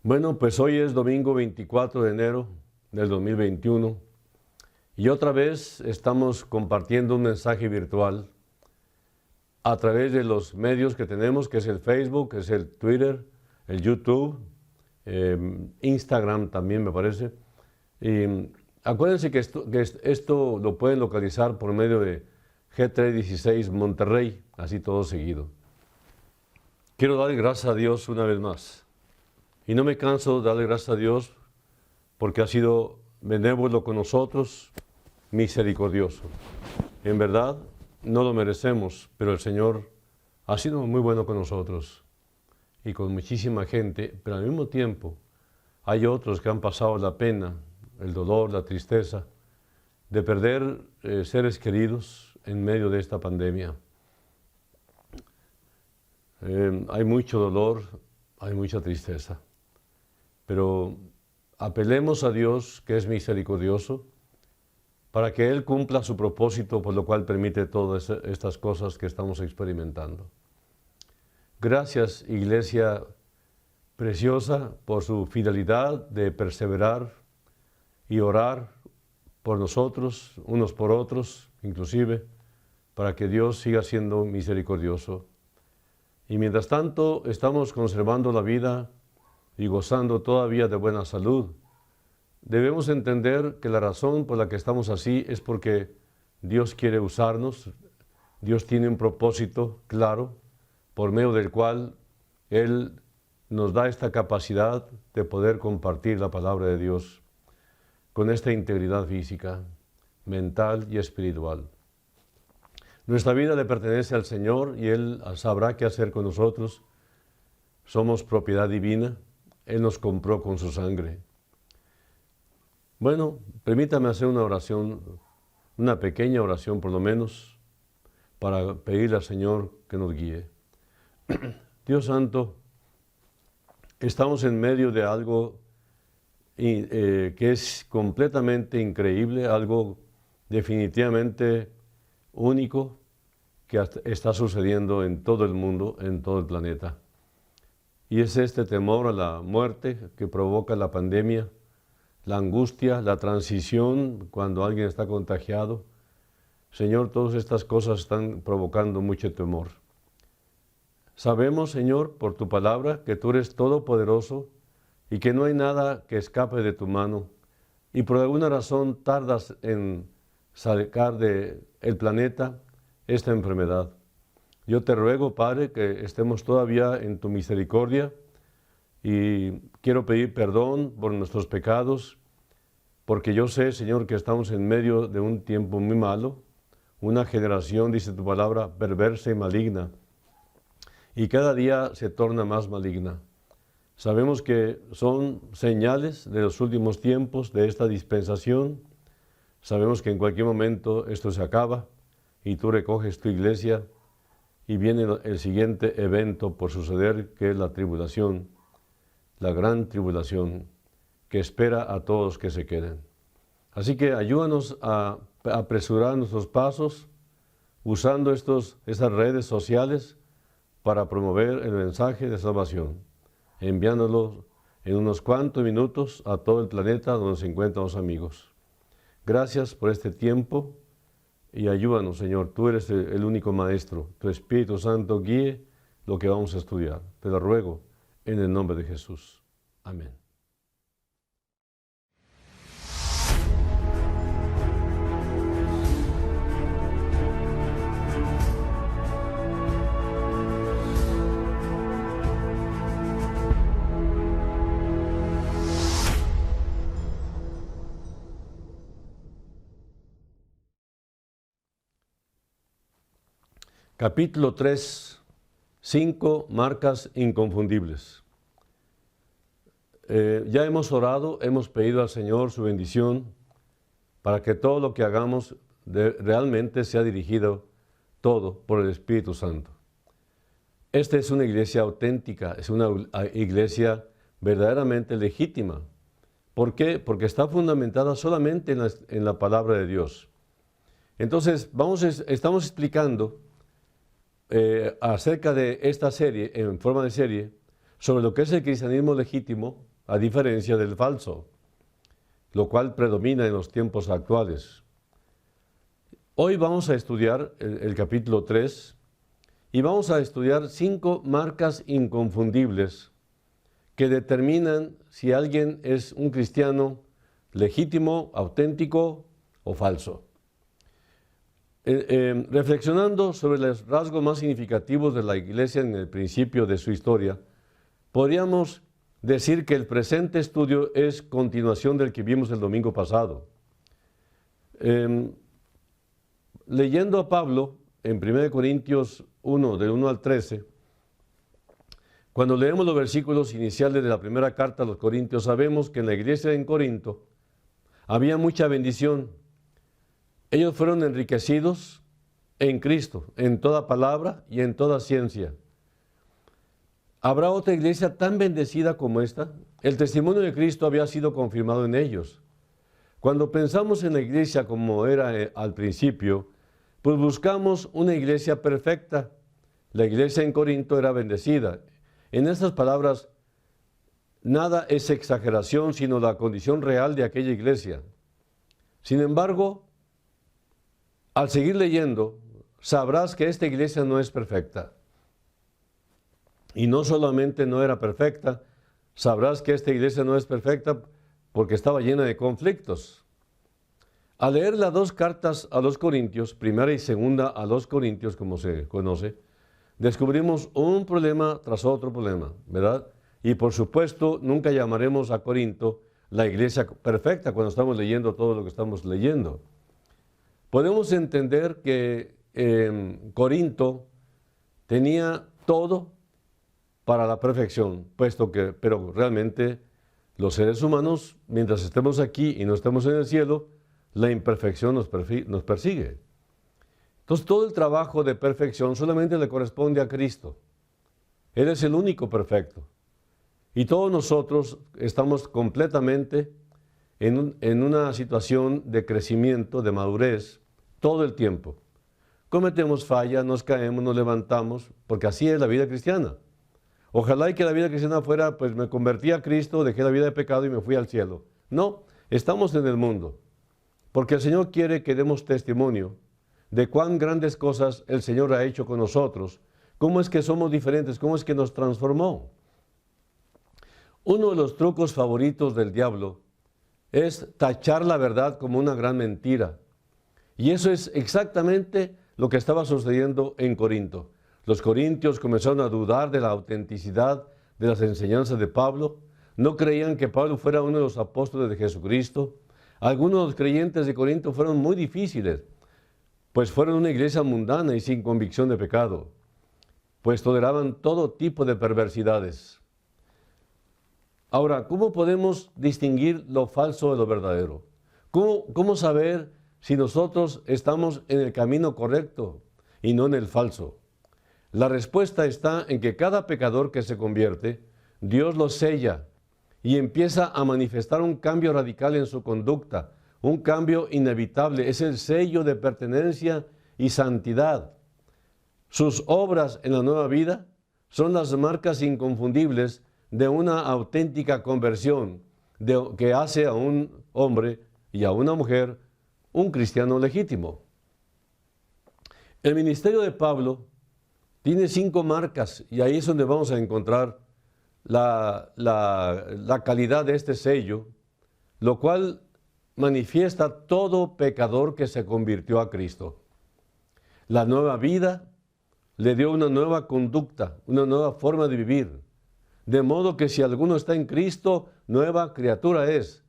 Bueno, pues hoy es domingo 24 de enero del 2021 y otra vez estamos compartiendo un mensaje virtual a través de los medios que tenemos, que es el Facebook, que es el Twitter, el YouTube, Instagram también me parece. Y acuérdense que esto lo pueden localizar por medio de G316 Monterrey, así todo seguido. Quiero dar gracias a Dios una vez más. Y no me canso de darle gracias a Dios porque ha sido benévolo con nosotros, misericordioso. En verdad, no lo merecemos, pero el Señor ha sido muy bueno con nosotros y con muchísima gente, pero al mismo tiempo hay otros que han pasado la pena, el dolor, la tristeza de perder seres queridos en medio de esta pandemia. Hay mucho dolor, hay mucha tristeza. Pero apelemos a Dios, que es misericordioso, para que Él cumpla su propósito, por lo cual permite todas estas cosas que estamos experimentando. Gracias, Iglesia preciosa, por su fidelidad de perseverar y orar por nosotros, unos por otros, inclusive, para que Dios siga siendo misericordioso. Y mientras tanto, estamos conservando la vida y gozando todavía de buena salud. Debemos entender que la razón por la que estamos así es porque Dios quiere usarnos, Dios tiene un propósito claro, por medio del cual Él nos da esta capacidad de poder compartir la palabra de Dios con esta integridad física, mental y espiritual. Nuestra vida le pertenece al Señor y Él sabrá qué hacer con nosotros. Somos propiedad divina. Él nos compró con su sangre. Bueno, permítame hacer una oración, una pequeña oración por lo menos, para pedirle al Señor que nos guíe. Dios Santo, estamos en medio de algo que es completamente increíble, algo definitivamente único que está sucediendo en todo el mundo, en todo el planeta. Y es este temor a la muerte que provoca la pandemia, la angustia, la transición cuando alguien está contagiado. Señor, todas estas cosas están provocando mucho temor. Sabemos, Señor, por tu palabra, que tú eres todopoderoso y que no hay nada que escape de tu mano. Y por alguna razón tardas en sacar del planeta esta enfermedad. Yo te ruego, Padre, que estemos todavía en tu misericordia y quiero pedir perdón por nuestros pecados, porque yo sé, Señor, que estamos en medio de un tiempo muy malo, una generación, dice tu palabra, perversa y maligna, y cada día se torna más maligna. Sabemos que son señales de los últimos tiempos de esta dispensación. Sabemos que en cualquier momento esto se acaba y tú recoges tu iglesia y viene el siguiente evento por suceder, que es la tribulación, la gran tribulación que espera a todos que se queden. Así que ayúdanos a apresurar nuestros pasos usando esas redes sociales para promover el mensaje de salvación, enviándolo en unos cuantos minutos a todo el planeta donde se encuentran los amigos. Gracias por este tiempo. Y ayúdanos, Señor, tú eres el único maestro. Tu Espíritu Santo guíe lo que vamos a estudiar. Te lo ruego en el nombre de Jesús. Amén. Capítulo 3, 5 marcas inconfundibles. Ya hemos orado, hemos pedido al Señor su bendición para que todo lo que hagamos realmente sea dirigido todo por el Espíritu Santo. Esta es una iglesia auténtica, es una iglesia verdaderamente legítima. ¿Por qué? Porque está fundamentada solamente en la palabra de Dios. Entonces, estamos explicando acerca de esta serie, en forma de serie, sobre lo que es el cristianismo legítimo, a diferencia del falso, lo cual predomina en los tiempos actuales. Hoy vamos a estudiar el capítulo 3 y vamos a estudiar 5 marcas inconfundibles que determinan si alguien es un cristiano legítimo, auténtico o falso. Reflexionando sobre los rasgos más significativos de la Iglesia en el principio de su historia, podríamos decir que el presente estudio es continuación del que vimos el domingo pasado. Leyendo a Pablo en 1 Corintios 1, del 1 al 13, cuando leemos los versículos iniciales de la primera carta a los Corintios, sabemos que en la iglesia en Corinto había mucha bendición. Ellos fueron enriquecidos en Cristo, en toda palabra y en toda ciencia. ¿Habrá otra iglesia tan bendecida como esta? El testimonio de Cristo había sido confirmado en ellos. Cuando pensamos en la iglesia como era al principio, pues buscamos una iglesia perfecta. La iglesia en Corinto era bendecida. En estas palabras, nada es exageración, sino la condición real de aquella iglesia. Sin embargo, al seguir leyendo, sabrás que esta iglesia no es perfecta. Y no solamente no era perfecta, sabrás que esta iglesia no es perfecta porque estaba llena de conflictos. Al leer las 2 cartas a los Corintios, primera y segunda a los Corintios, como se conoce, descubrimos un problema tras otro problema, ¿verdad? Y por supuesto, nunca llamaremos a Corinto la iglesia perfecta cuando estamos leyendo todo lo que estamos leyendo. Podemos entender que Corinto tenía todo para la perfección, pero realmente los seres humanos, mientras estemos aquí y no estemos en el cielo, la imperfección nos persigue. Entonces todo el trabajo de perfección solamente le corresponde a Cristo. Él es el único perfecto. Y todos nosotros estamos completamente en una situación de crecimiento, de madurez, todo el tiempo. Cometemos fallas, nos caemos, nos levantamos, porque así es la vida cristiana. Ojalá y que la vida cristiana fuera, pues me convertí a Cristo, dejé la vida de pecado y me fui al cielo. No, estamos en el mundo, porque el Señor quiere que demos testimonio de cuán grandes cosas el Señor ha hecho con nosotros, cómo es que somos diferentes, cómo es que nos transformó. Uno de los trucos favoritos del diablo es tachar la verdad como una gran mentira. Y eso es exactamente lo que estaba sucediendo en Corinto. Los corintios comenzaron a dudar de la autenticidad de las enseñanzas de Pablo. No creían que Pablo fuera uno de los apóstoles de Jesucristo. Algunos de los creyentes de Corinto fueron muy difíciles, pues fueron una iglesia mundana y sin convicción de pecado, pues toleraban todo tipo de perversidades. Ahora, ¿cómo podemos distinguir lo falso de lo verdadero? ¿Cómo saber si nosotros estamos en el camino correcto y no en el falso? La respuesta está en que cada pecador que se convierte, Dios lo sella y empieza a manifestar un cambio radical en su conducta, un cambio inevitable. Es el sello de pertenencia y santidad. Sus obras en la nueva vida son las marcas inconfundibles de una auténtica conversión que hace a un hombre y a una mujer un cristiano legítimo. El ministerio de Pablo tiene 5 marcas y ahí es donde vamos a encontrar la calidad de este sello, lo cual manifiesta todo pecador que se convirtió a Cristo. La nueva vida le dio una nueva conducta, una nueva forma de vivir. De modo que si alguno está en Cristo, nueva criatura es,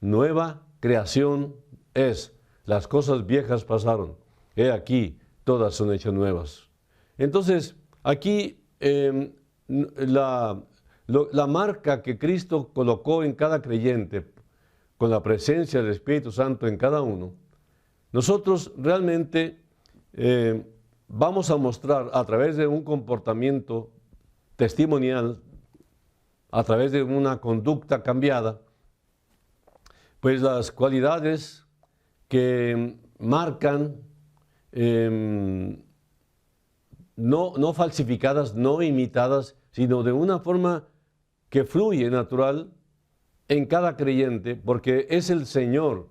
nueva creación es. Las cosas viejas pasaron, he aquí, todas son hechas nuevas. Entonces, aquí la marca que Cristo colocó en cada creyente, con la presencia del Espíritu Santo en cada uno, nosotros realmente vamos a mostrar a través de un comportamiento testimonial, a través de una conducta cambiada, pues las cualidades que marcan, no falsificadas, no imitadas, sino de una forma que fluye natural en cada creyente, porque es el Señor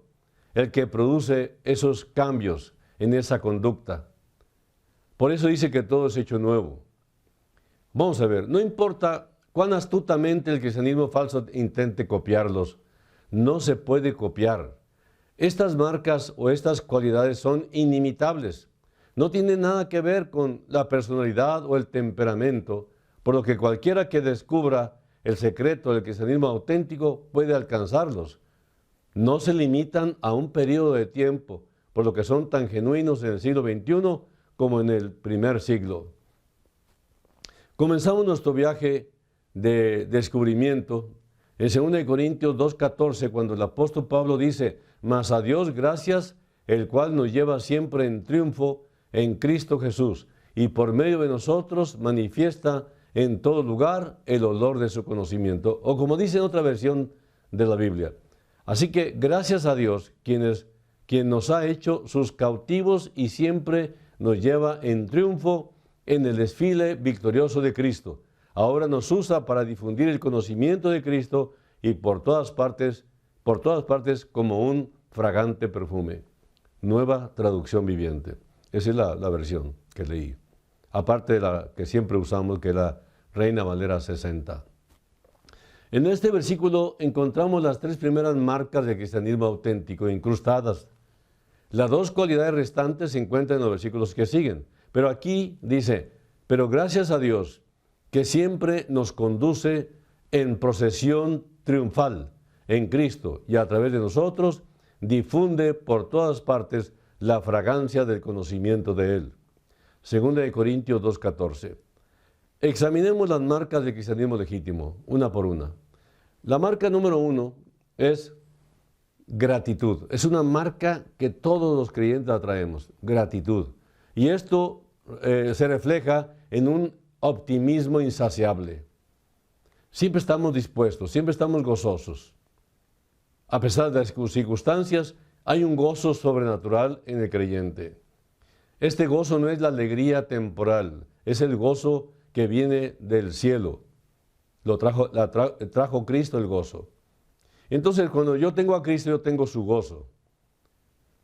el que produce esos cambios en esa conducta. Por eso dice que todo es hecho nuevo. Vamos a ver, no importa cuán astutamente el cristianismo falso intente copiarlos, no se puede copiar. Estas marcas o estas cualidades son inimitables. No tienen nada que ver con la personalidad o el temperamento, por lo que cualquiera que descubra el secreto del cristianismo auténtico puede alcanzarlos. No se limitan a un periodo de tiempo, por lo que son tan genuinos en el siglo XXI como en el primer siglo. Comenzamos nuestro viaje de descubrimiento en 2 Corintios 2:14, cuando el apóstol Pablo dice: mas a Dios gracias, el cual nos lleva siempre en triunfo en Cristo Jesús, y por medio de nosotros manifiesta en todo lugar el olor de su conocimiento. O como dice en otra versión de la Biblia. Así que gracias a Dios, quien nos ha hecho sus cautivos y siempre nos lleva en triunfo en el desfile victorioso de Cristo. Ahora nos usa para difundir el conocimiento de Cristo y por todas partes como un fragante perfume. Nueva traducción viviente. Esa es la versión que leí. Aparte de la que siempre usamos, que es la Reina Valera 60. En este versículo encontramos las 3 primeras marcas del cristianismo auténtico incrustadas. Las 2 cualidades restantes se encuentran en los versículos que siguen. Pero aquí dice: pero gracias a Dios, que siempre nos conduce en procesión triunfal en Cristo y a través de nosotros difunde por todas partes la fragancia del conocimiento de Él. 2 Corintios 2:14. Examinemos las marcas del cristianismo legítimo, una por una. La marca número 1 es gratitud. Es una marca que todos los creyentes la traemos, gratitud. Y esto se refleja en un optimismo insaciable. Siempre estamos dispuestos, siempre estamos gozosos. A pesar de las circunstancias, hay un gozo sobrenatural en el creyente. Este gozo no es la alegría temporal, es el gozo que viene del cielo. Trajo Cristo el gozo. Entonces, cuando yo tengo a Cristo, yo tengo su gozo.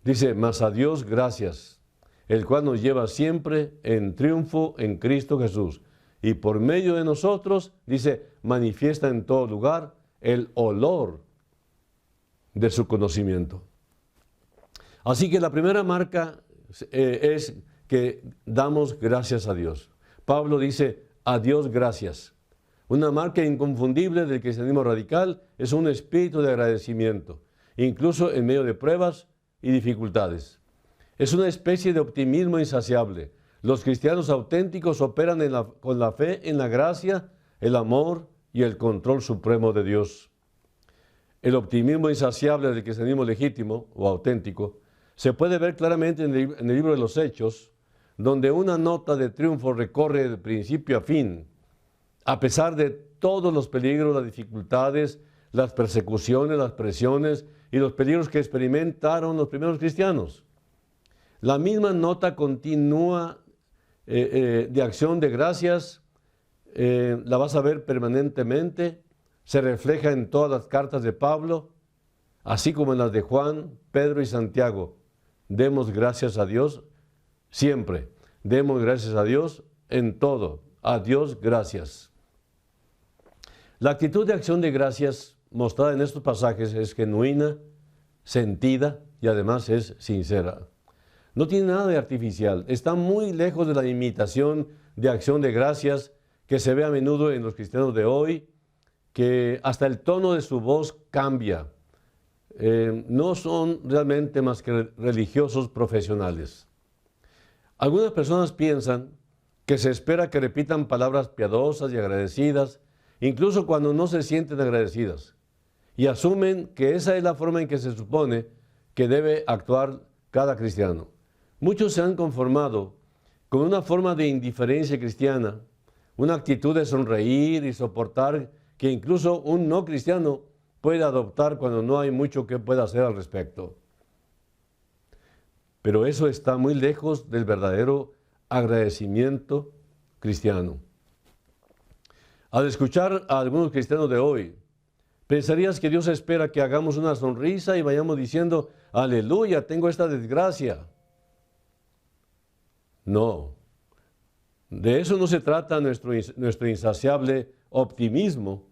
Dice: mas a Dios gracias, el cual nos lleva siempre en triunfo en Cristo Jesús. Y por medio de nosotros, dice, manifiesta en todo lugar el olor de su conocimiento. Así que la primera marca es que damos gracias a Dios. Pablo dice: a Dios gracias. Una marca inconfundible del cristianismo radical es un espíritu de agradecimiento, incluso en medio de pruebas y dificultades. Es una especie de optimismo insaciable. Los cristianos auténticos operan con la fe en la gracia, el amor y el control supremo de Dios. El optimismo insaciable del cristianismo legítimo o auténtico se puede ver claramente en el libro de los Hechos, donde una nota de triunfo recorre de principio a fin, a pesar de todos los peligros, las dificultades, las persecuciones, las presiones y los peligros que experimentaron los primeros cristianos. La misma nota continua de acción de gracias, la vas a ver permanentemente, se refleja en todas las cartas de Pablo, así como en las de Juan, Pedro y Santiago. Demos gracias a Dios siempre, demos gracias a Dios en todo, a Dios gracias. La actitud de acción de gracias mostrada en estos pasajes es genuina, sentida y además es sincera. No tiene nada de artificial, está muy lejos de la imitación de acción de gracias que se ve a menudo en los cristianos de hoy, que hasta el tono de su voz cambia. No son realmente más que religiosos profesionales. Algunas personas piensan que se espera que repitan palabras piadosas y agradecidas, incluso cuando no se sienten agradecidas, y asumen que esa es la forma en que se supone que debe actuar cada cristiano. Muchos se han conformado con una forma de indiferencia cristiana, una actitud de sonreír y soportar que incluso un no cristiano puede adoptar cuando no hay mucho que pueda hacer al respecto. Pero eso está muy lejos del verdadero agradecimiento cristiano. Al escuchar a algunos cristianos de hoy, Pensarías que Dios espera que hagamos una sonrisa y vayamos diciendo, aleluya, tengo esta desgracia. No, de eso no se trata nuestro insaciable optimismo.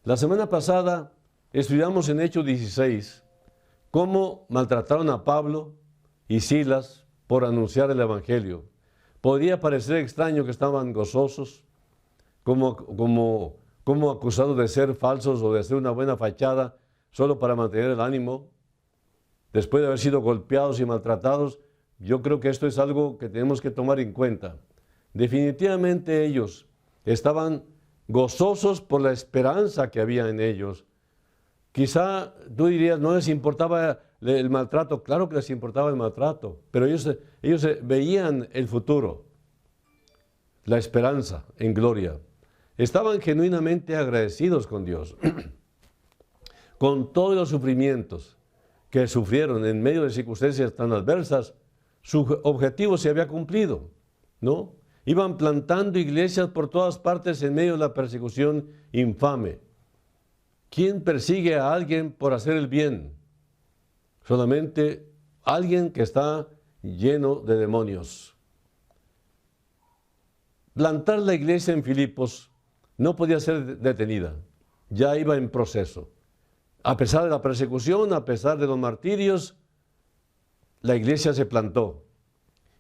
La semana pasada estudiamos en Hechos 16 cómo maltrataron a Pablo y Silas por anunciar el Evangelio. Podría parecer extraño que estaban gozosos, como acusados de ser falsos o de hacer una buena fachada solo para mantener el ánimo. Después de haber sido golpeados y maltratados, yo creo que esto es algo que tenemos que tomar en cuenta. Definitivamente ellos estaban gozosos por la esperanza que había en ellos. Quizá tú dirías, no les importaba el maltrato. Claro que les importaba el maltrato, pero ellos veían el futuro, la esperanza en gloria. Estaban genuinamente agradecidos con Dios. Con todos los sufrimientos que sufrieron en medio de circunstancias tan adversas, su objetivo se había cumplido, ¿no? Iban plantando iglesias por todas partes en medio de la persecución infame. ¿Quién persigue a alguien por hacer el bien? Solamente alguien que está lleno de demonios. Plantar la iglesia en Filipos no podía ser detenida, ya iba en proceso. A pesar de la persecución, a pesar de los martirios, la iglesia se plantó.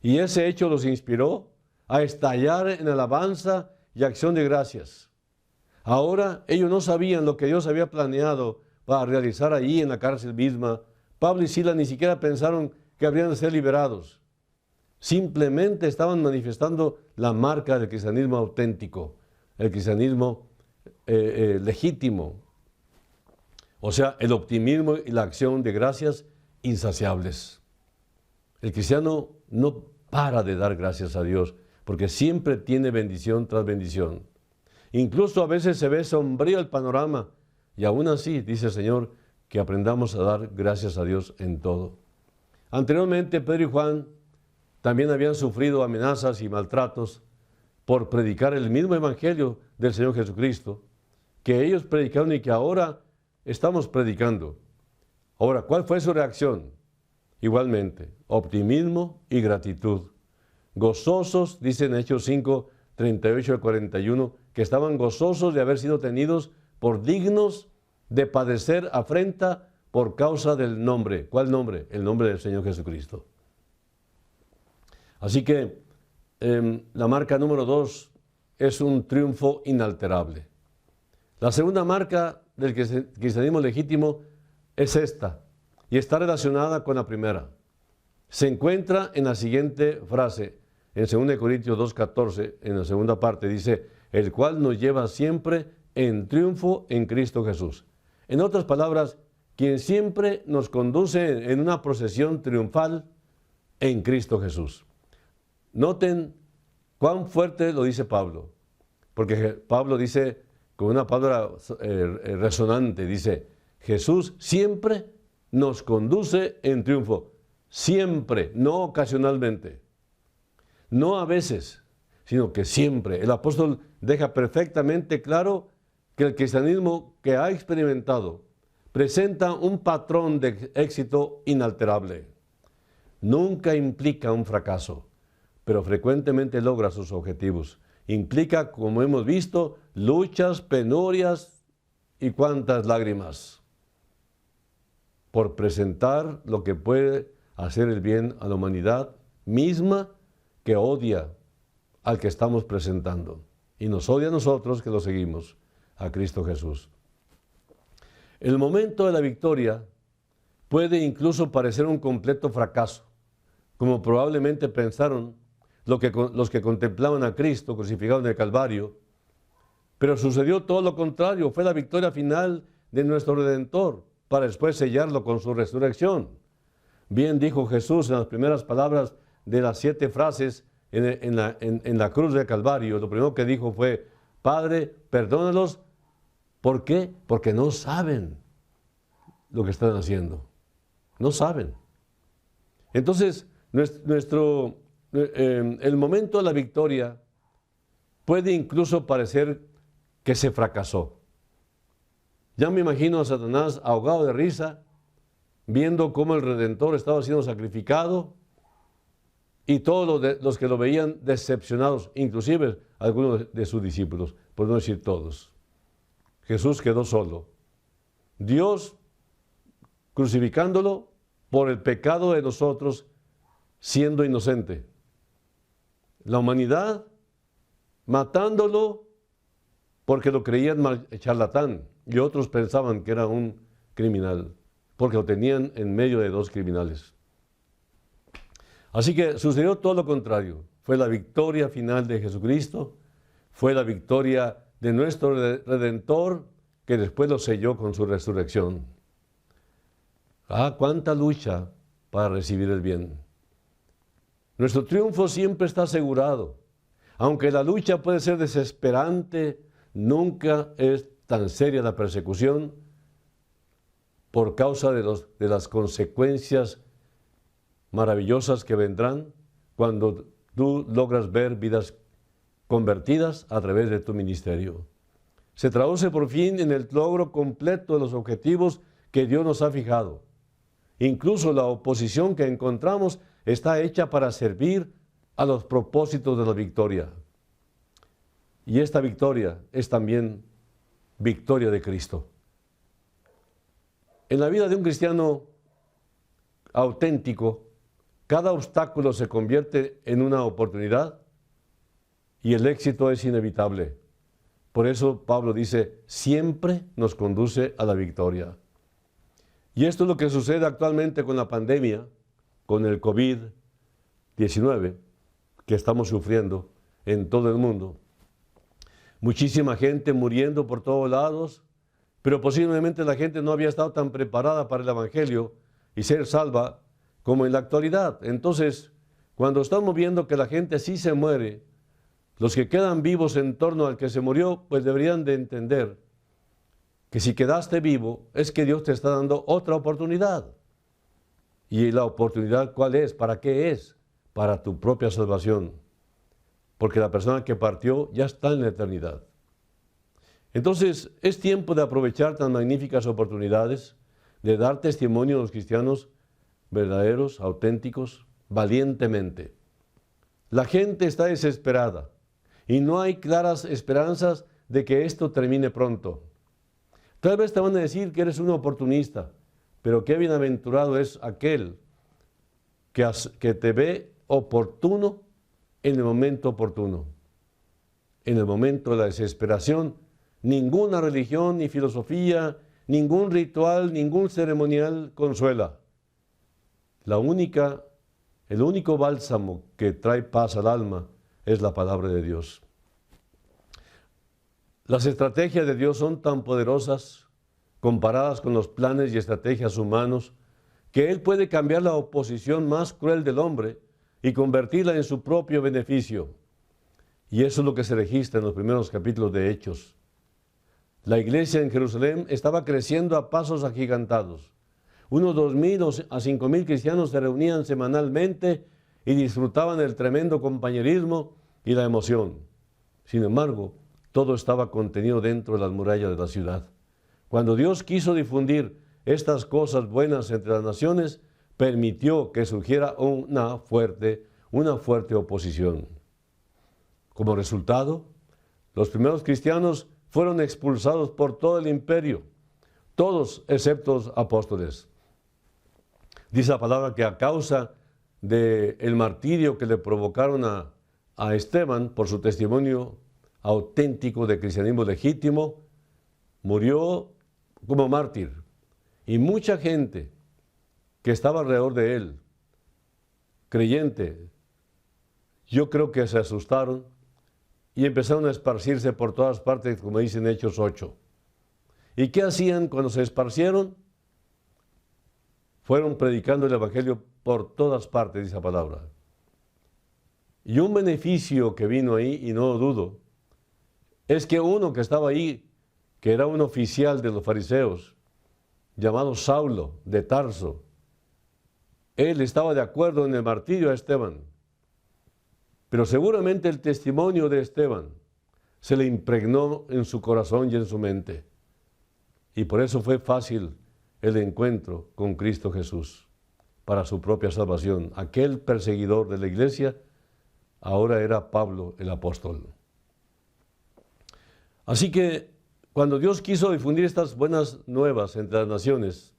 Y ese hecho los inspiró a estallar en alabanza y acción de gracias. Ahora ellos no sabían lo que Dios había planeado para realizar allí en la cárcel misma. Pablo y Silas ni siquiera pensaron que habrían de ser liberados. Simplemente estaban manifestando la marca del cristianismo auténtico, el cristianismo legítimo. O sea, el optimismo y la acción de gracias insaciables. El cristiano no para de dar gracias a Dios, porque siempre tiene bendición tras bendición. Incluso a veces se ve sombrío el panorama, y aún así, dice el Señor, que aprendamos a dar gracias a Dios en todo. Anteriormente, Pedro y Juan también habían sufrido amenazas y maltratos por predicar el mismo evangelio del Señor Jesucristo, que ellos predicaron y que ahora estamos predicando. Ahora, ¿cuál fue su reacción? Igualmente, optimismo y gratitud. Gozosos, dice en Hechos 5, 38 al 41, que estaban gozosos de haber sido tenidos por dignos de padecer afrenta por causa del nombre. ¿Cuál nombre? El nombre del Señor Jesucristo. Así que la marca número 2 es un triunfo inalterable. La segunda marca del cristianismo legítimo es esta, y está relacionada con la primera. Se encuentra en la siguiente frase, en 2 Corintios 2:14, en la segunda parte, dice, el cual nos lleva siempre en triunfo en Cristo Jesús. En otras palabras, quien siempre nos conduce en una procesión triunfal en Cristo Jesús. Noten cuán fuerte lo dice Pablo, porque Pablo dice con una palabra resonante, dice, Jesús siempre nos conduce en triunfo, siempre, no ocasionalmente, no a veces, sino que siempre. El apóstol deja perfectamente claro que el cristianismo que ha experimentado presenta un patrón de éxito inalterable. Nunca implica un fracaso, pero frecuentemente logra sus objetivos. Implica, como hemos visto, luchas, penurias y cuantas lágrimas por presentar lo que puede hacer el bien a la humanidad misma que odia al que estamos presentando. Y nos odia a nosotros que lo seguimos, a Cristo Jesús. El momento de la victoria puede incluso parecer un completo fracaso, como probablemente pensaron los que contemplaban a Cristo crucificado en el Calvario, pero sucedió todo lo contrario, fue la victoria final de nuestro Redentor, para después sellarlo con su resurrección. Bien dijo Jesús en las primeras palabras de las 7 frases en la cruz del Calvario. Lo primero que dijo fue, Padre, perdónalos. ¿Por qué? Porque no saben lo que están haciendo. No saben. Entonces, el momento de la victoria puede incluso parecer que se fracasó. Ya me imagino a Satanás ahogado de risa, viendo cómo el Redentor estaba siendo sacrificado y todos los que lo veían decepcionados, inclusive algunos de sus discípulos, por no decir todos. Jesús quedó solo. Dios crucificándolo por el pecado de nosotros, siendo inocente. La humanidad matándolo porque lo creían charlatán y otros pensaban que era un criminal, porque lo tenían en medio de dos criminales. Así que sucedió todo lo contrario. Fue la victoria final de Jesucristo, fue la victoria de nuestro Redentor, que después lo selló con su resurrección. Ah, cuánta lucha para recibir el bien. Nuestro triunfo siempre está asegurado. Aunque la lucha puede ser desesperante, nunca es tan seria la persecución por causa de las consecuencias maravillosas que vendrán cuando tú logras ver vidas convertidas a través de tu ministerio. Se traduce por fin en el logro completo de los objetivos que Dios nos ha fijado. Incluso la oposición que encontramos está hecha para servir a los propósitos de la victoria. Y esta victoria es también victoria de Cristo. En la vida de un cristiano auténtico, cada obstáculo se convierte en una oportunidad y el éxito es inevitable. Por eso Pablo dice, siempre nos conduce a la victoria. Y esto es lo que sucede actualmente con la pandemia, con el COVID-19, que estamos sufriendo en todo el mundo. Muchísima gente muriendo por todos lados, pero posiblemente la gente no había estado tan preparada para el Evangelio y ser salva como en la actualidad. Entonces, cuando estamos viendo que la gente sí se muere, los que quedan vivos en torno al que se murió, pues deberían de entender que si quedaste vivo es que Dios te está dando otra oportunidad. ¿Y la oportunidad cuál es? ¿Para qué es? Para tu propia salvación. Porque la persona que partió ya está en la eternidad. Entonces, es tiempo de aprovechar tan magníficas oportunidades, de dar testimonio a los cristianos verdaderos, auténticos, valientemente. La gente está desesperada y no hay claras esperanzas de que esto termine pronto. Tal vez te van a decir que eres un oportunista, pero qué bienaventurado es aquel que te ve oportuno en el momento oportuno. En el momento de la desesperación, ninguna religión ni filosofía, ningún ritual, ningún ceremonial consuela. El único bálsamo que trae paz al alma es la palabra de Dios. Las estrategias de Dios son tan poderosas comparadas con los planes y estrategias humanos que Él puede cambiar la oposición más cruel del hombre y convertirla en su propio beneficio. Y eso es lo que se registra en los primeros capítulos de Hechos. La iglesia en Jerusalén estaba creciendo a pasos agigantados. Unos 2,000 a 5,000 cristianos se reunían semanalmente y disfrutaban el tremendo compañerismo y la emoción. Sin embargo, todo estaba contenido dentro de las murallas de la ciudad. Cuando Dios quiso difundir estas cosas buenas entre las naciones, permitió que surgiera una fuerte oposición. Como resultado, los primeros cristianos fueron expulsados por todo el imperio, todos excepto los apóstoles. Dice la palabra que a causa del martirio que le provocaron a Esteban por su testimonio auténtico de cristianismo legítimo, murió como mártir. Y mucha gente que estaba alrededor de él, creyente, yo creo que se asustaron y empezaron a esparcirse por todas partes, como dicen Hechos 8. ¿Y qué hacían cuando se esparcieron? Fueron predicando el Evangelio por todas partes, dice la palabra. Y un beneficio que vino ahí, y no lo dudo, es que uno que estaba ahí, que era un oficial de los fariseos, llamado Saulo de Tarso, él estaba de acuerdo en el martirio a Esteban. Pero seguramente el testimonio de Esteban se le impregnó en su corazón y en su mente. y por eso fue fácil el encuentro con Cristo Jesús para su propia salvación. Aquel perseguidor de la iglesia ahora era Pablo el apóstol. Así que cuando Dios quiso difundir estas buenas nuevas entre las naciones,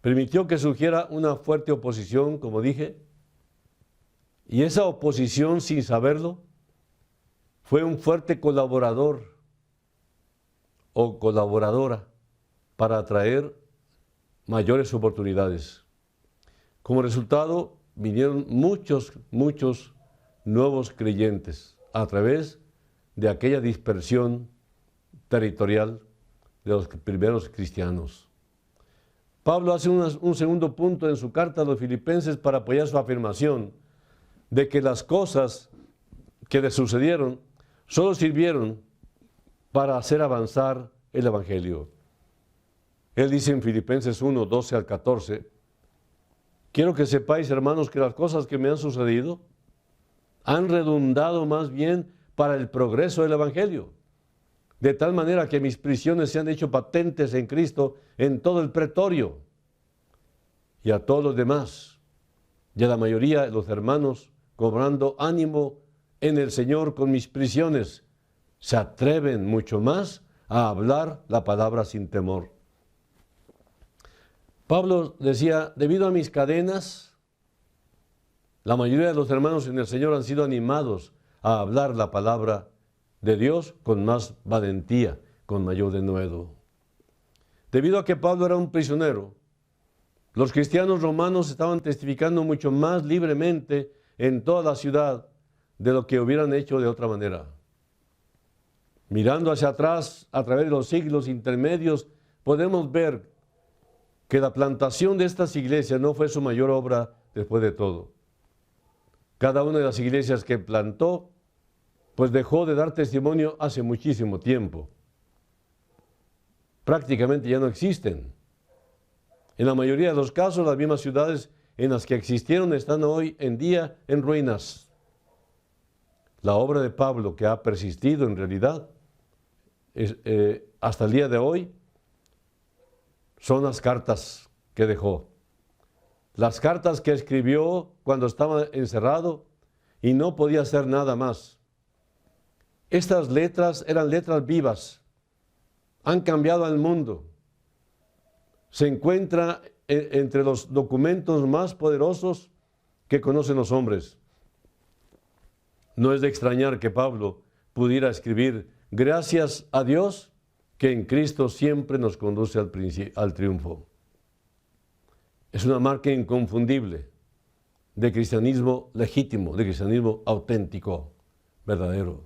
permitió que surgiera una fuerte oposición, como dije, y esa oposición, sin saberlo, fue un fuerte colaborador o colaboradora para atraer mayores oportunidades. Como resultado, vinieron muchos nuevos creyentes a través de aquella dispersión territorial de los primeros cristianos. Pablo hace un segundo punto en su carta a los filipenses para apoyar su afirmación de que las cosas que le sucedieron solo sirvieron para hacer avanzar el Evangelio. Él dice en Filipenses 1, 12 al 14, quiero que sepáis, hermanos, que las cosas que me han sucedido han redundado más bien para el progreso del Evangelio, de tal manera que mis prisiones se han hecho patentes en Cristo en todo el pretorio, y a todos los demás, y a la mayoría de los hermanos, cobrando ánimo en el Señor con mis prisiones, se atreven mucho más a hablar la palabra sin temor. Pablo decía, debido a mis cadenas, la mayoría de los hermanos en el Señor han sido animados a hablar la palabra de Dios con más valentía, con mayor denuedo. Debido a que Pablo era un prisionero, los cristianos romanos estaban testificando mucho más libremente en toda la ciudad de lo que hubieran hecho de otra manera. Mirando hacia atrás, a través de los siglos intermedios, podemos ver que la plantación de estas iglesias no fue su mayor obra después de todo. Cada una de las iglesias que plantó, pues dejó de dar testimonio hace muchísimo tiempo. Prácticamente ya no existen. En la mayoría de los casos, las mismas ciudades en las que existieron están hoy en día en ruinas. La obra de Pablo, que ha persistido en realidad hasta el día de hoy, son las cartas que dejó. Las cartas que escribió cuando estaba encerrado y no podía hacer nada más. Estas letras eran letras vivas. Han cambiado al mundo. Se encuentra entre los documentos más poderosos que conocen los hombres. No es de extrañar que Pablo pudiera escribir, gracias a Dios que en Cristo siempre nos conduce al triunfo. Es una marca inconfundible de cristianismo legítimo, de cristianismo auténtico, verdadero.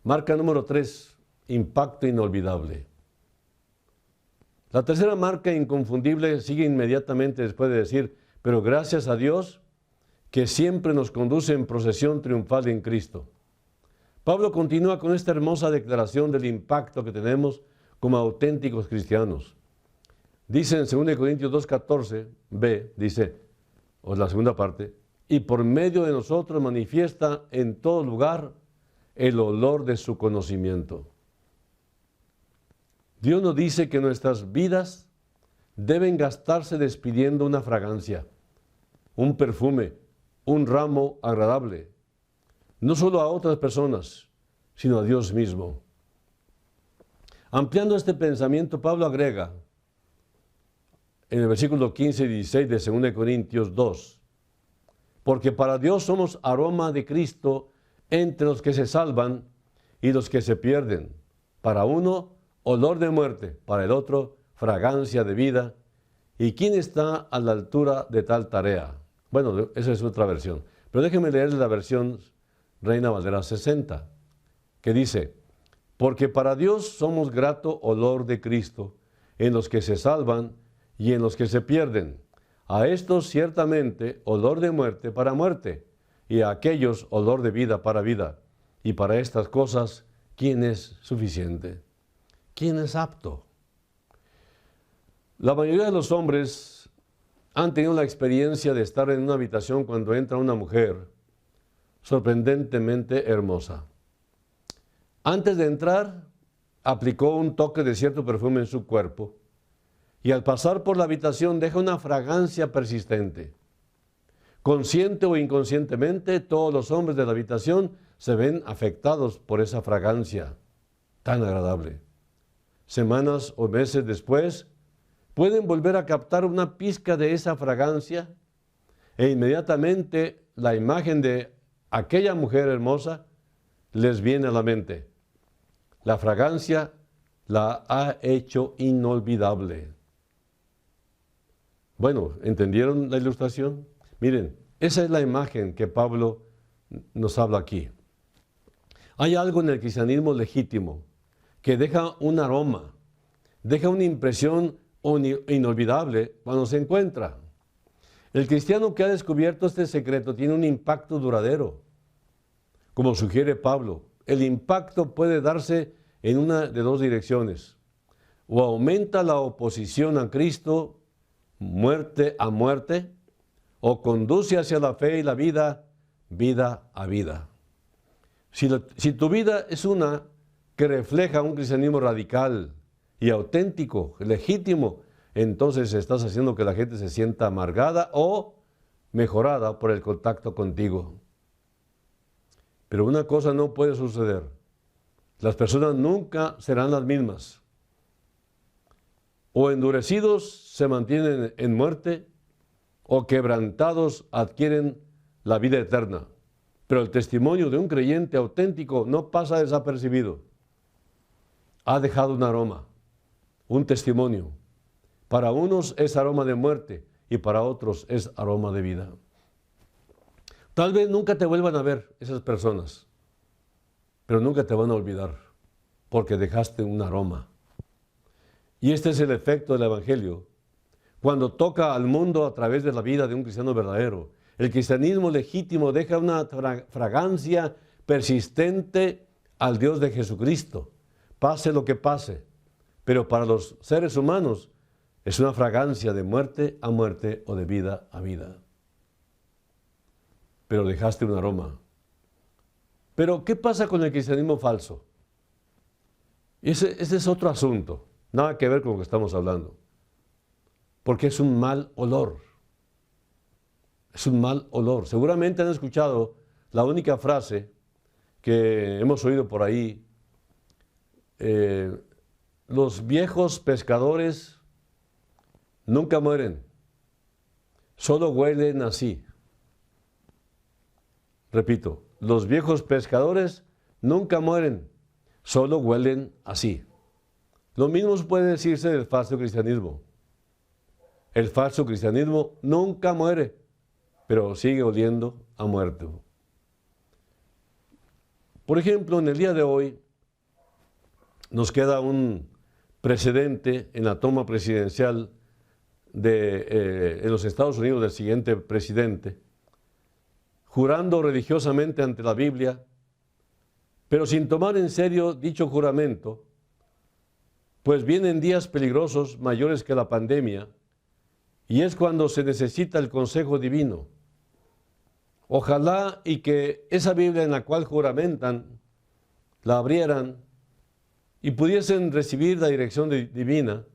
Marca número 3, impacto inolvidable. La tercera marca inconfundible sigue inmediatamente después de decir, pero gracias a Dios que siempre nos conduce en procesión triunfal en Cristo. Pablo continúa con esta hermosa declaración del impacto que tenemos como auténticos cristianos. Dice en 2 Corintios 2:14b, dice, o la segunda parte, y por medio de nosotros manifiesta en todo lugar el olor de su conocimiento. Dios nos dice que nuestras vidas deben gastarse despidiendo una fragancia, un perfume, un ramo agradable, no solo a otras personas, sino a Dios mismo. Ampliando este pensamiento, Pablo agrega en el versículo 15 y 16 de 2 Corintios 2, porque para Dios somos aroma de Cristo entre los que se salvan y los que se pierden. Para uno, olor de muerte, para el otro, fragancia de vida. ¿Y quién está a la altura de tal tarea? Bueno, esa es otra versión. Pero déjenme leerles la versión Reina Valera 60, que dice, porque para Dios somos grato olor de Cristo en los que se salvan y en los que se pierden. A estos ciertamente olor de muerte para muerte, y a aquellos olor de vida para vida. Y para estas cosas, ¿quién es suficiente? ¿Quién es apto? La mayoría de los hombres han tenido la experiencia de estar en una habitación cuando entra una mujer sorprendentemente hermosa. Antes de entrar, aplicó un toque de cierto perfume en su cuerpo y al pasar por la habitación deja una fragancia persistente. Consciente o inconscientemente, todos los hombres de la habitación se ven afectados por esa fragancia tan agradable. Semanas o meses después, pueden volver a captar una pizca de esa fragancia e inmediatamente la imagen de aquella mujer hermosa les viene a la mente. La fragancia la ha hecho inolvidable. Bueno, ¿entendieron la ilustración? Miren, esa es la imagen que Pablo nos habla aquí. Hay algo en el cristianismo legítimo que deja un aroma, deja una impresión inolvidable cuando se encuentra. El cristiano que ha descubierto este secreto tiene un impacto duradero. Como sugiere Pablo, el impacto puede darse en una de dos direcciones. O aumenta la oposición a Cristo, muerte a muerte, o conduce hacia la fe y la vida, vida a vida. Si tu vida es una que refleja un cristianismo radical y auténtico, legítimo, entonces estás haciendo que la gente se sienta amargada o mejorada por el contacto contigo. Pero una cosa no puede suceder. Las personas nunca serán las mismas. O endurecidos se mantienen en muerte, o quebrantados adquieren la vida eterna. Pero el testimonio de un creyente auténtico no pasa desapercibido. Ha dejado un aroma, un testimonio. Para unos es aroma de muerte y para otros es aroma de vida. Tal vez nunca te vuelvan a ver esas personas, pero nunca te van a olvidar porque dejaste un aroma. Y este es el efecto del Evangelio. Cuando toca al mundo a través de la vida de un cristiano verdadero, el cristianismo legítimo deja una fragancia persistente al Dios de Jesucristo, pase lo que pase. Pero para los seres humanos es una fragancia de muerte a muerte o de vida a vida. Pero dejaste un aroma. Pero ¿qué pasa con el cristianismo falso? Ese es otro asunto, nada que ver con lo que estamos hablando. Porque es un mal olor. Es un mal olor. Seguramente han escuchado la única frase que hemos oído por ahí. Los viejos pescadores nunca mueren, solo huelen así. Repito, los viejos pescadores nunca mueren, solo huelen así. Lo mismo puede decirse del falso cristianismo. El falso cristianismo nunca muere, pero sigue oliendo a muerto. Por ejemplo, en el día de hoy nos queda un precedente en la toma presidencial en los Estados Unidos del siguiente presidente, jurando religiosamente ante la Biblia, pero sin tomar en serio dicho juramento, pues vienen días peligrosos mayores que la pandemia, y es cuando se necesita el consejo divino. Ojalá y que esa Biblia en la cual juramentan, la abrieran y pudiesen recibir la dirección divina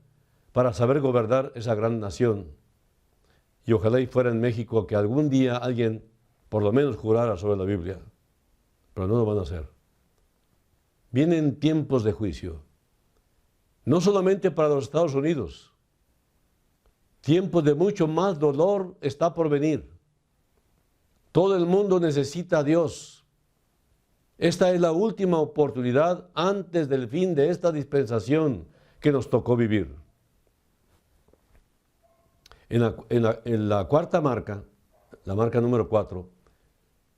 para saber gobernar esa gran nación. Y ojalá y fuera en México que algún día alguien por lo menos jurara sobre la Biblia, pero no lo van a hacer. Vienen tiempos de juicio, no solamente para los Estados Unidos, tiempos de mucho más dolor está por venir. Todo el mundo necesita a Dios. Esta es la última oportunidad antes del fin de esta dispensación que nos tocó vivir. En la cuarta marca, la marca número 4,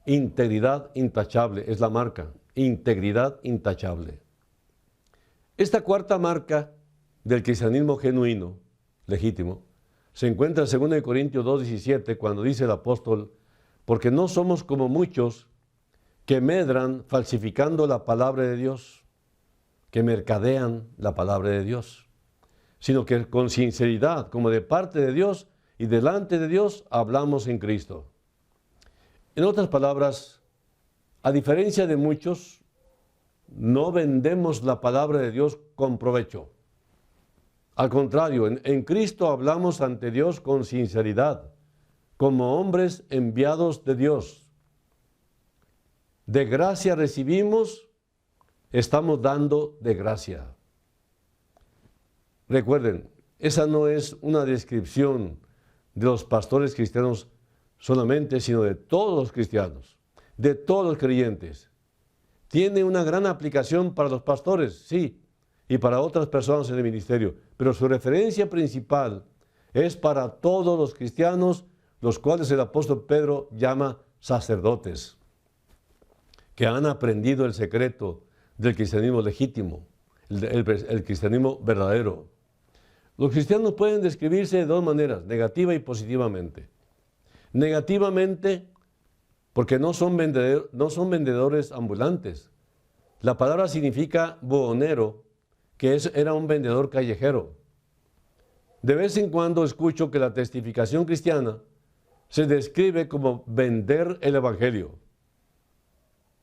integridad intachable es la marca, integridad intachable. Esta cuarta marca del cristianismo genuino, legítimo, se encuentra en 2 Corintios 2:17 cuando dice el apóstol: porque no somos como muchos que medran falsificando la palabra de Dios, que mercadean la palabra de Dios, sino que con sinceridad, como de parte de Dios y delante de Dios, hablamos en Cristo. En otras palabras, a diferencia de muchos, no vendemos la palabra de Dios con provecho. Al contrario, en Cristo hablamos ante Dios con sinceridad, como hombres enviados de Dios. De gracia recibimos, estamos dando de gracia. Recuerden, esa no es una descripción de los pastores cristianos solamente, sino de todos los cristianos, de todos los creyentes. Tiene una gran aplicación para los pastores, sí, y para otras personas en el ministerio, pero su referencia principal es para todos los cristianos, los cuales el apóstol Pedro llama sacerdotes, que han aprendido el secreto del cristianismo legítimo, el cristianismo verdadero. Los cristianos pueden describirse de dos maneras, negativa y positivamente. Negativamente, porque no son vendedores ambulantes. La palabra significa buhonero, que era un vendedor callejero. De vez en cuando escucho que la testificación cristiana se describe como vender el evangelio.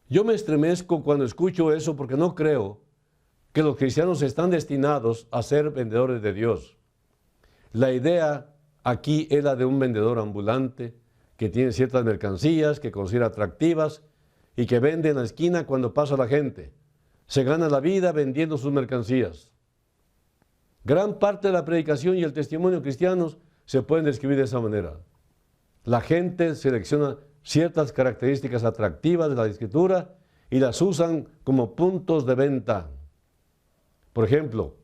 Yo me estremezco cuando escucho eso porque no creo que los cristianos están destinados a ser vendedores de Dios. La idea aquí es la de un vendedor ambulante que tiene ciertas mercancías que considera atractivas y que vende en la esquina cuando pasa la gente. Se gana la vida vendiendo sus mercancías. Gran parte de la predicación y el testimonio cristianos se pueden describir de esa manera. La gente selecciona ciertas características atractivas de la Escritura y las usan como puntos de venta. Por ejemplo,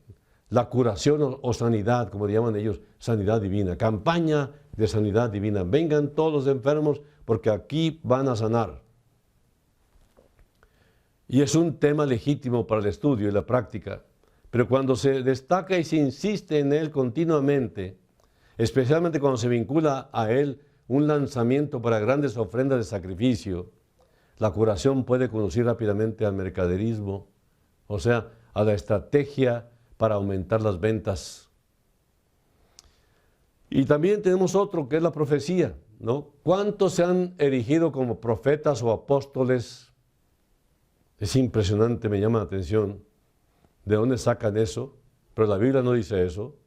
la curación o sanidad, como le llaman ellos, sanidad divina, campaña de sanidad divina. Vengan todos los enfermos porque aquí van a sanar. Y es un tema legítimo para el estudio y la práctica, pero cuando se destaca y se insiste en él continuamente, especialmente cuando se vincula a él un lanzamiento para grandes ofrendas de sacrificio, la curación puede conducir rápidamente al mercaderismo, o sea, a la estrategia para aumentar las ventas. Y también tenemos otro que es la profecía, ¿no? ¿Cuántos se han erigido como profetas o apóstoles? Es impresionante, me llama la atención. ¿De dónde sacan eso? Pero la Biblia no dice eso.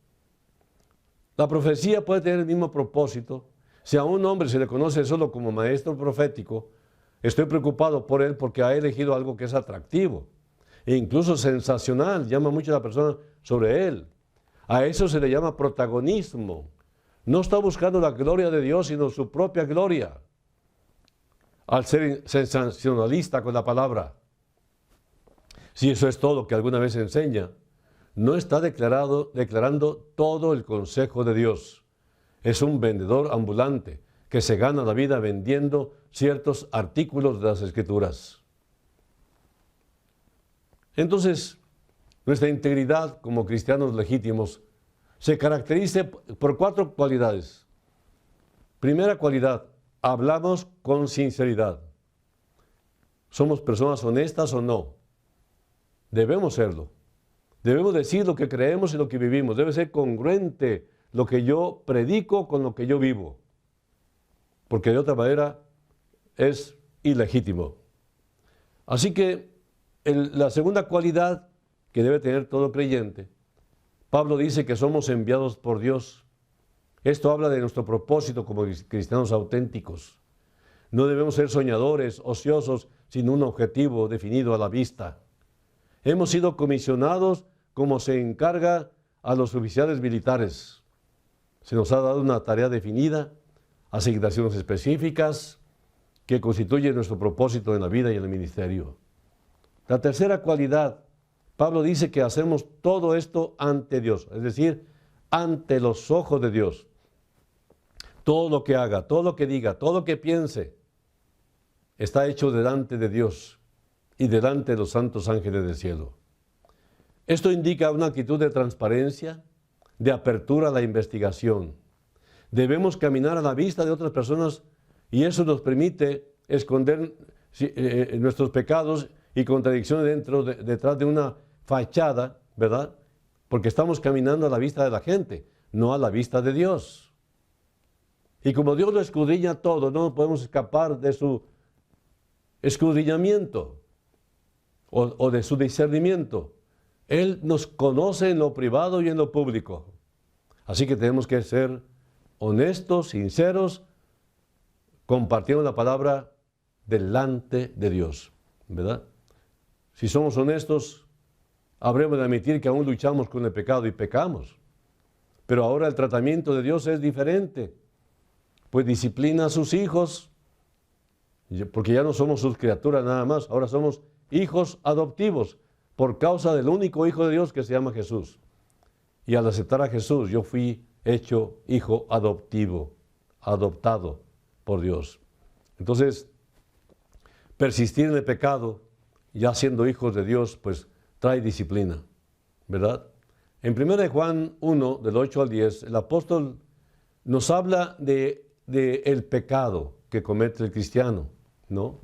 La profecía puede tener el mismo propósito. Si a un hombre se le conoce solo como maestro profético, estoy preocupado por él porque ha elegido algo que es atractivo e incluso sensacional, llama mucho a la persona sobre él. A eso se le llama protagonismo. No está buscando la gloria de Dios, sino su propia gloria, al ser sensacionalista con la palabra. Si eso es todo lo que alguna vez enseña, no está declarando todo el consejo de Dios. Es un vendedor ambulante que se gana la vida vendiendo ciertos artículos de las Escrituras. Entonces, nuestra integridad como cristianos legítimos se caracteriza por 4 cualidades. Primera cualidad, hablamos con sinceridad. ¿Somos personas honestas o no? Debemos serlo. Debemos decir lo que creemos y lo que vivimos. Debe ser congruente lo que yo predico con lo que yo vivo. Porque de otra manera es ilegítimo. Así que la segunda cualidad que debe tener todo creyente, Pablo dice que somos enviados por Dios. Esto habla de nuestro propósito como cristianos auténticos. No debemos ser soñadores, ociosos, sin un objetivo definido a la vista. Hemos sido comisionados como se encarga a los oficiales militares. Se nos ha dado una tarea definida, asignaciones específicas que constituyen nuestro propósito en la vida y en el ministerio. La tercera cualidad, Pablo dice que hacemos todo esto ante Dios, es decir, ante los ojos de Dios. Todo lo que haga, todo lo que diga, todo lo que piense, está hecho delante de Dios y delante de los santos ángeles del cielo. Esto indica una actitud de transparencia, de apertura a la investigación. Debemos caminar a la vista de otras personas y eso nos permite esconder nuestros pecados y contradicciones detrás de una fachada, ¿verdad? Porque estamos caminando a la vista de la gente, no a la vista de Dios. Y como Dios lo escudriña todo, no podemos escapar de su escudriñamiento. o de su discernimiento. Él nos conoce en lo privado y en lo público. Así que tenemos que ser honestos, sinceros, compartiendo la palabra delante de Dios, ¿verdad? Si somos honestos, habremos de admitir que aún luchamos con el pecado y pecamos. Pero ahora el tratamiento de Dios es diferente, pues disciplina a sus hijos, porque ya no somos sus criaturas nada más, ahora somos hijos adoptivos, por causa del único Hijo de Dios que se llama Jesús. Y al aceptar a Jesús, yo fui hecho hijo adoptivo, adoptado por Dios. Entonces, persistir en el pecado, ya siendo hijos de Dios, pues trae disciplina, ¿verdad? En 1 Juan 1, del 8 al 10, el apóstol nos habla de el pecado que comete el cristiano, ¿no?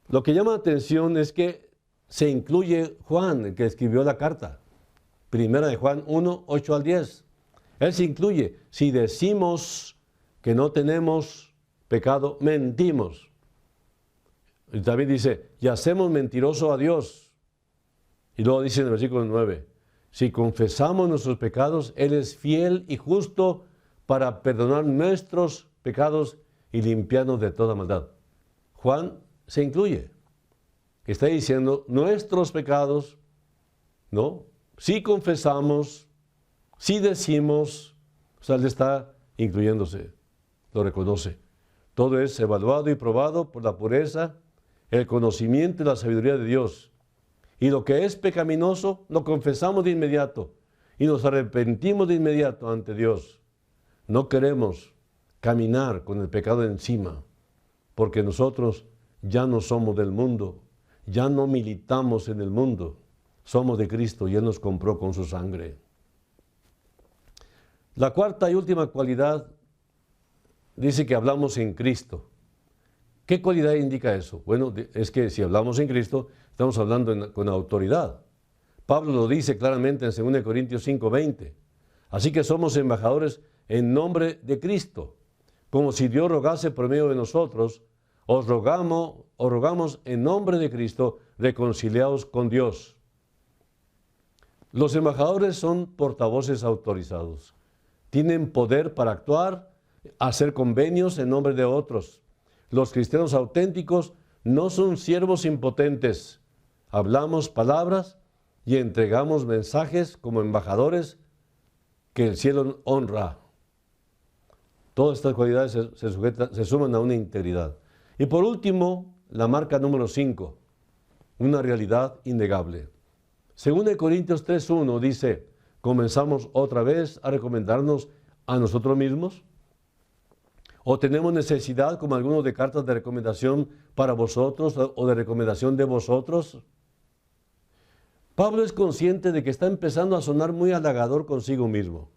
Lo que llama la atención es que se incluye Juan, el que escribió la carta. 1 Juan 1, 8 al 10. Él se incluye. Si decimos que no tenemos pecado, mentimos. Y también dice, y hacemos mentiroso a Dios. Y luego dice en el versículo 9, si confesamos nuestros pecados, Él es fiel y justo para perdonar nuestros pecados y limpiarnos de toda maldad. Juan se incluye. Está diciendo nuestros pecados, ¿no? Si confesamos, si decimos, o sea, Él está incluyéndose, lo reconoce. Todo es evaluado y probado por la pureza, el conocimiento y la sabiduría de Dios. Y lo que es pecaminoso, lo confesamos de inmediato y nos arrepentimos de inmediato ante Dios. No queremos caminar con el pecado encima, porque nosotros ya no somos del mundo, ya no militamos en el mundo, somos de Cristo y Él nos compró con su sangre. La cuarta y última cualidad dice que hablamos en Cristo. ¿Qué cualidad indica eso? Bueno, es que si hablamos en Cristo, estamos hablando con autoridad. Pablo lo dice claramente en 2 Corintios 5:20. Así que somos embajadores en nombre de Cristo, como si Dios rogase por medio de nosotros. Os rogamos en nombre de Cristo, reconciliaos con Dios. Los embajadores son portavoces autorizados. Tienen poder para actuar, hacer convenios en nombre de otros. Los cristianos auténticos no son siervos impotentes. Hablamos palabras y entregamos mensajes como embajadores que el cielo honra. Todas estas cualidades se suman a una integridad. Y por último, la marca número 5, una realidad innegable. 2 Corintios 3:1 dice, ¿comenzamos otra vez a recomendarnos a nosotros mismos? ¿O tenemos necesidad, como algunos, de cartas de recomendación para vosotros o de recomendación de vosotros? Pablo es consciente de que está empezando a sonar muy halagador consigo mismo.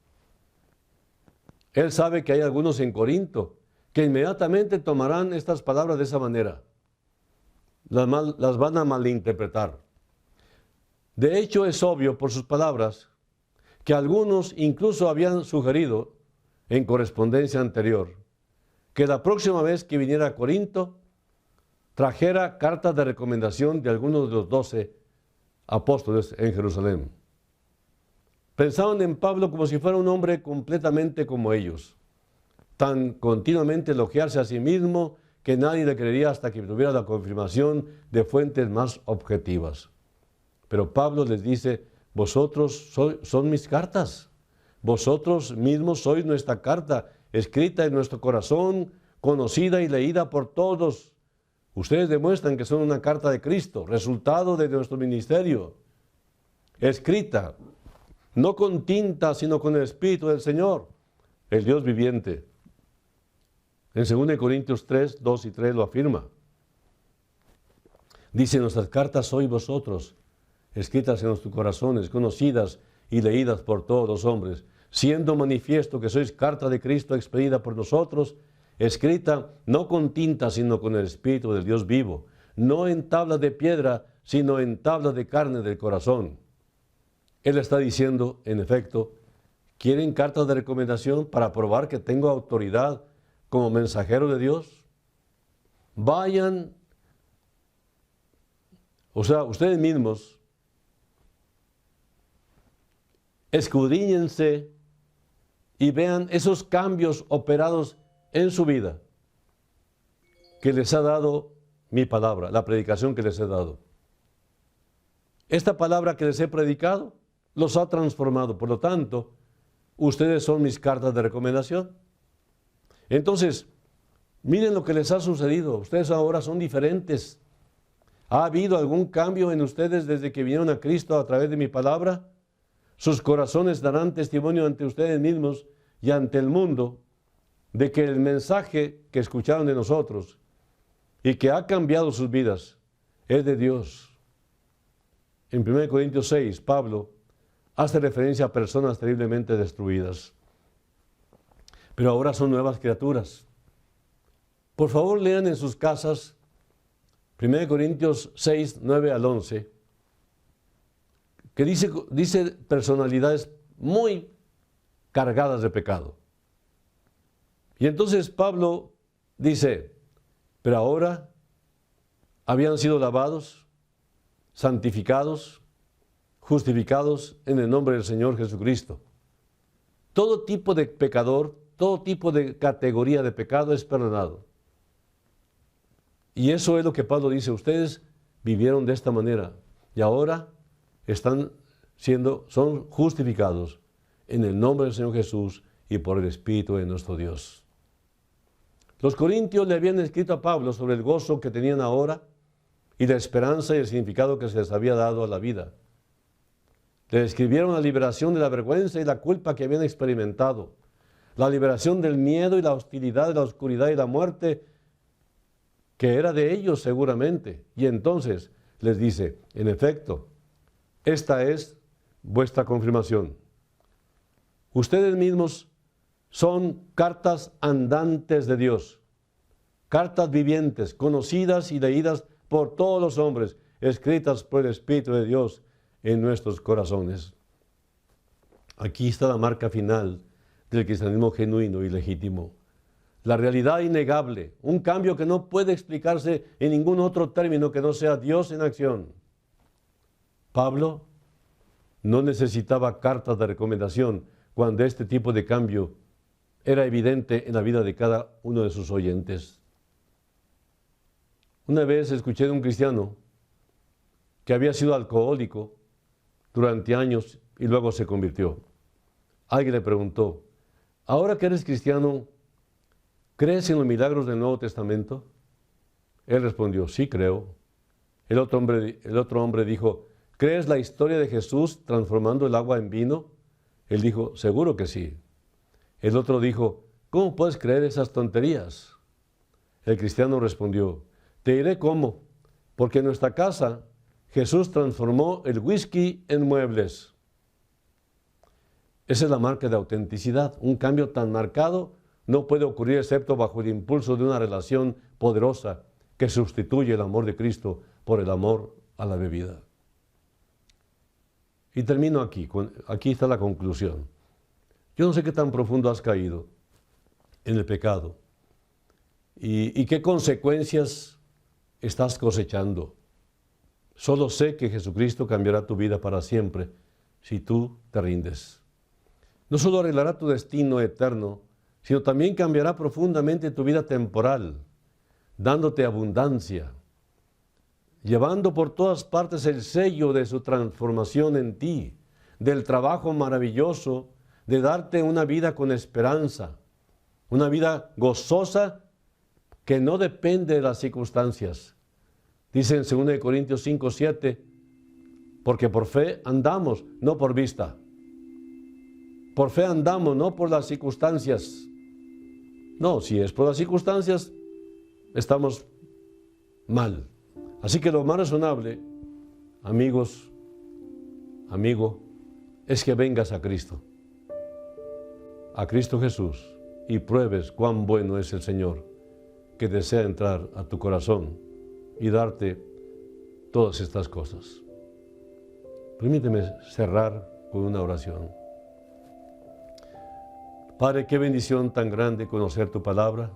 Él sabe que hay algunos en Corinto que inmediatamente tomarán estas palabras de esa manera. Las van a malinterpretar. De hecho, es obvio por sus palabras que algunos incluso habían sugerido en correspondencia anterior que la próxima vez que viniera a Corinto trajera cartas de recomendación de algunos de los 12 apóstoles en Jerusalén. Pensaban en Pablo como si fuera un hombre completamente como ellos, tan continuamente elogiarse a sí mismo que nadie le creería hasta que tuviera la confirmación de fuentes más objetivas. Pero Pablo les dice, vosotros son mis cartas, vosotros mismos sois nuestra carta, escrita en nuestro corazón, conocida y leída por todos. Ustedes demuestran que son una carta de Cristo, resultado de nuestro ministerio, escrita, no con tinta, sino con el Espíritu del Señor, el Dios viviente. En 2 Corintios 3, 2 y 3 lo afirma. Dice, nuestras cartas sois vosotros, escritas en nuestros corazones, conocidas y leídas por todos los hombres, siendo manifiesto que sois carta de Cristo expedida por nosotros, escrita no con tinta, sino con el Espíritu del Dios vivo, no en tablas de piedra, sino en tablas de carne del corazón. Él está diciendo, en efecto, ¿quieren cartas de recomendación para probar que tengo autoridad como mensajero de Dios? Vayan O sea, ustedes mismos escudriñense y vean esos cambios operados en su vida que les ha dado mi palabra, la predicación que les he dado. Esta palabra que les he predicado los ha transformado. Por lo tanto, ustedes son mis cartas de recomendación. Entonces, miren lo que les ha sucedido. Ustedes ahora son diferentes. ¿Ha habido algún cambio en ustedes desde que vinieron a Cristo a través de mi palabra? Sus corazones darán testimonio ante ustedes mismos y ante el mundo de que el mensaje que escucharon de nosotros y que ha cambiado sus vidas es de Dios. En 1 Corintios 6, Pablo hace referencia a personas terriblemente destruidas, pero ahora son nuevas criaturas. Por favor, lean en sus casas 1 Corintios 6, 9 al 11, que dice personalidades muy cargadas de pecado. Y entonces Pablo dice, pero ahora habían sido lavados, santificados, justificados en el nombre del Señor Jesucristo. Todo tipo de pecador, todo tipo de categoría de pecado es perdonado. Y eso es lo que Pablo dice, ustedes vivieron de esta manera y ahora son justificados en el nombre del Señor Jesús y por el Espíritu de nuestro Dios. Los corintios le habían escrito a Pablo sobre el gozo que tenían ahora y la esperanza y el significado que se les había dado a la vida. Le describieron la liberación de la vergüenza y la culpa que habían experimentado, la liberación del miedo y la hostilidad de la oscuridad y la muerte que era de ellos seguramente. Y entonces les dice, en efecto, esta es vuestra confirmación. Ustedes mismos son cartas andantes de Dios, cartas vivientes, conocidas y leídas por todos los hombres, escritas por el Espíritu de Dios en nuestros corazones. Aquí está la marca final del cristianismo genuino y legítimo. La realidad innegable, un cambio que no puede explicarse en ningún otro término que no sea Dios en acción. Pablo no necesitaba cartas de recomendación cuando este tipo de cambio era evidente en la vida de cada uno de sus oyentes. Una vez escuché de un cristiano que había sido alcohólico durante años y luego se convirtió. Alguien le preguntó, ahora que eres cristiano, ¿crees en los milagros del Nuevo Testamento? Él respondió, sí creo. El otro hombre dijo, ¿crees la historia de Jesús transformando el agua en vino? Él dijo, seguro que sí. El otro dijo, ¿cómo puedes creer esas tonterías? El cristiano respondió, te diré cómo, porque en nuestra casa Jesús transformó el whisky en muebles. Esa es la marca de autenticidad. Un cambio tan marcado no puede ocurrir excepto bajo el impulso de una relación poderosa que sustituye el amor de Cristo por el amor a la bebida. Y termino aquí. Aquí está la conclusión. Yo no sé qué tan profundo has caído en el pecado y qué consecuencias estás cosechando. Solo sé que Jesucristo cambiará tu vida para siempre si tú te rindes. No solo arreglará tu destino eterno, sino también cambiará profundamente tu vida temporal, dándote abundancia, llevando por todas partes el sello de su transformación en ti, del trabajo maravilloso de darte una vida con esperanza, una vida gozosa que no depende de las circunstancias. Dice en 2 Corintios 5, 7, porque por fe andamos, no por vista. Por fe andamos, no por las circunstancias. No, si es por las circunstancias, estamos mal. Así que lo más razonable, amigo, es que vengas a Cristo Jesús, y pruebes cuán bueno es el Señor, que desea entrar a tu corazón y darte todas estas cosas. Permíteme cerrar con una oración. Padre, qué bendición tan grande conocer tu palabra,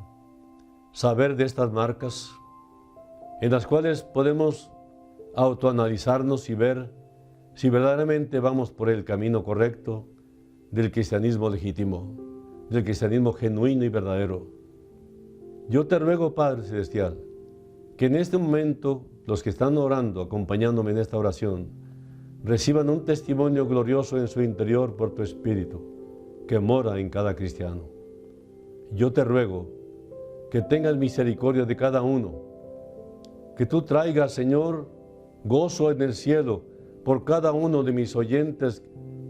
saber de estas marcas, en las cuales podemos autoanalizarnos y ver si verdaderamente vamos por el camino correcto del cristianismo legítimo, del cristianismo genuino y verdadero. Yo te ruego, Padre Celestial, que en este momento los que están orando, acompañándome en esta oración, reciban un testimonio glorioso en su interior por tu Espíritu, que mora en cada cristiano. Yo te ruego que tengas misericordia de cada uno, que tú traigas, Señor, gozo en el cielo por cada uno de mis oyentes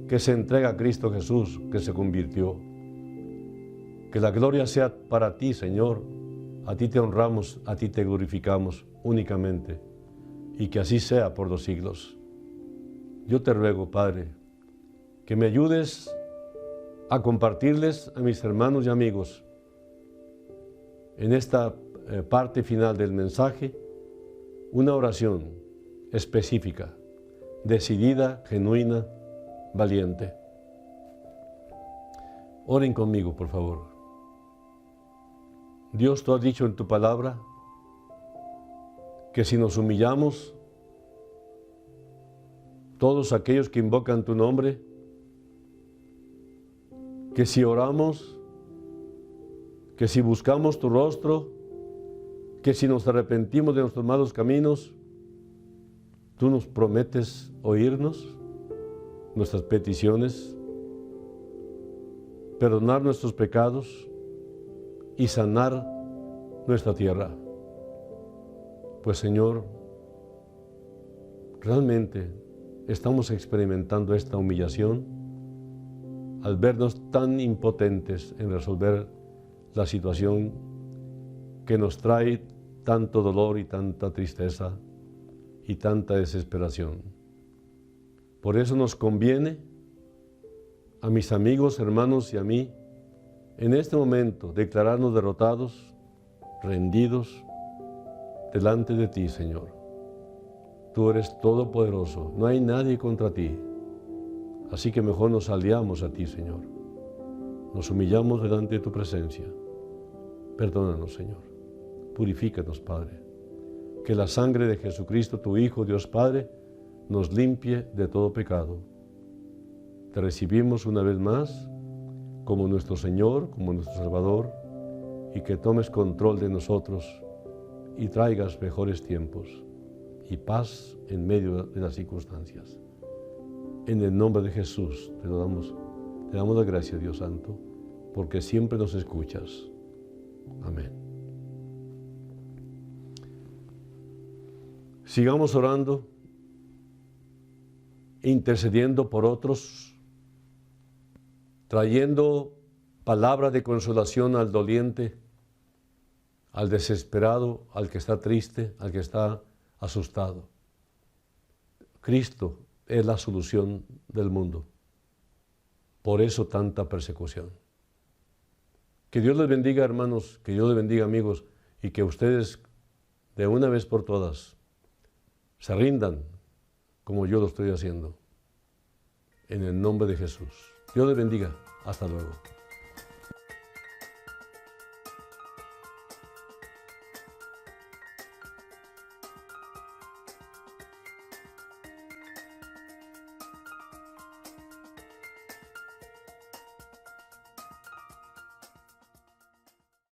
que se entrega a Cristo Jesús, que se convirtió. Que la gloria sea para ti, Señor. A ti te honramos, a ti te glorificamos únicamente, y que así sea por los siglos. Yo te ruego, Padre, que me ayudes a compartirles a mis hermanos y amigos en esta parte final del mensaje una oración específica, decidida, genuina, valiente. Oren conmigo, por favor. Dios, tú has dicho en tu palabra que si nos humillamos, todos aquellos que invocan tu nombre, que si oramos, que si buscamos tu rostro, que si nos arrepentimos de nuestros malos caminos, tú nos prometes oírnos, nuestras peticiones, perdonar nuestros pecados y sanar nuestra tierra. Pues, Señor, realmente estamos experimentando esta humillación al vernos tan impotentes en resolver la situación que nos trae tanto dolor y tanta tristeza y tanta desesperación. Por eso nos conviene a mis amigos, hermanos y a mí, en este momento, declararnos derrotados, rendidos delante de ti, Señor. Tú eres todopoderoso, no hay nadie contra ti. Así que mejor nos aliamos a ti, Señor. Nos humillamos delante de tu presencia. Perdónanos, Señor. Purifícanos, Padre. Que la sangre de Jesucristo, tu Hijo, Dios Padre, nos limpie de todo pecado. Te recibimos una vez más como nuestro Señor, como nuestro Salvador, y que tomes control de nosotros y traigas mejores tiempos y paz en medio de las circunstancias. En el nombre de Jesús te damos la gracia, Dios Santo, porque siempre nos escuchas. Amén. Sigamos orando, intercediendo por otros, trayendo palabra de consolación al doliente, al desesperado, al que está triste, al que está asustado. Cristo es la solución del mundo. Por eso tanta persecución. Que Dios les bendiga, hermanos, que Dios les bendiga, amigos, y que ustedes de una vez por todas se rindan como yo lo estoy haciendo. En el nombre de Jesús. Dios les bendiga. Hasta luego.